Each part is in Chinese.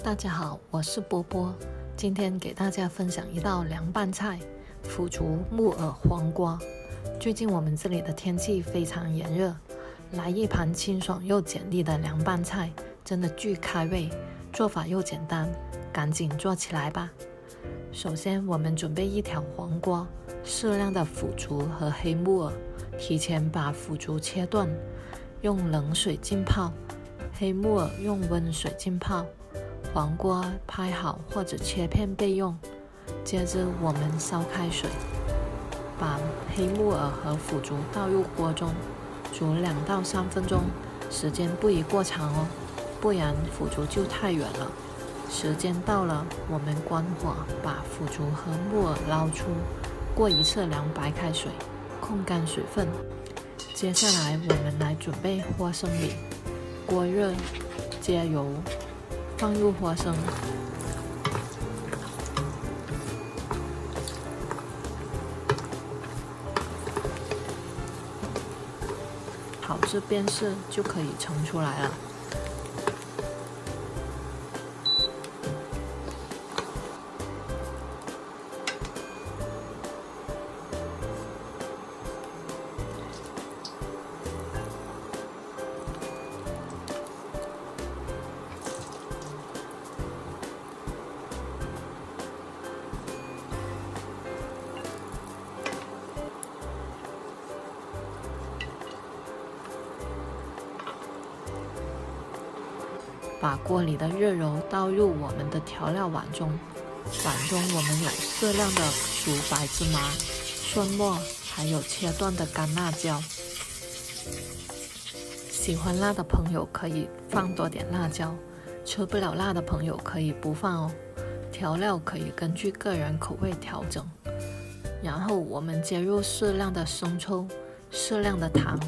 大家好，我是波波，今天给大家分享一道凉拌菜——腐竹木耳黄瓜。最近我们这里的天气非常炎热，来一盘清爽又简历的凉拌菜，真的巨开胃，做法又简单，赶紧做起来吧。首先，我们准备一条黄瓜、适量的腐竹和黑木耳，提前把腐竹切断，用冷水浸泡；黑木耳用温水浸泡。黄瓜拍好或者切片备用。接着我们烧开水，把黑木耳和腐竹倒入锅中，煮2到3分钟，时间不宜过长哦，不然腐竹就太软了。时间到了，我们关火，把腐竹和木耳捞出，过一次凉白开水，控干水分。接下来我们来准备花生米，锅热，加油，放入花生，好至变色就可以盛出来了。把锅里的热油倒入我们的调料碗中，碗中我们有适量的熟白芝麻、蒜末，还有切断的干辣椒。喜欢辣的朋友可以放多点辣椒，吃不了辣的朋友可以不放哦。调料可以根据个人口味调整。然后我们加入适量的生抽、适量的糖、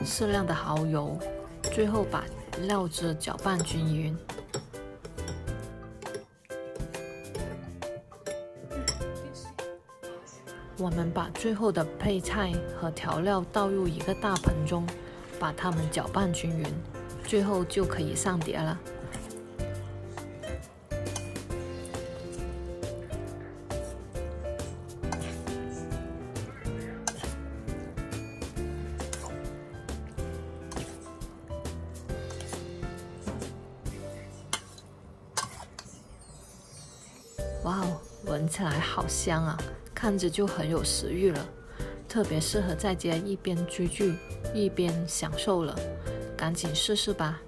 适量的蚝油。最后把料汁搅拌均匀。我们把最后的配菜和调料倒入一个大盆中，把它们搅拌均匀，最后就可以上碟了。哇哦，闻起来好香啊，看着就很有食欲了，特别适合在家一边追剧一边享受了，赶紧试试吧。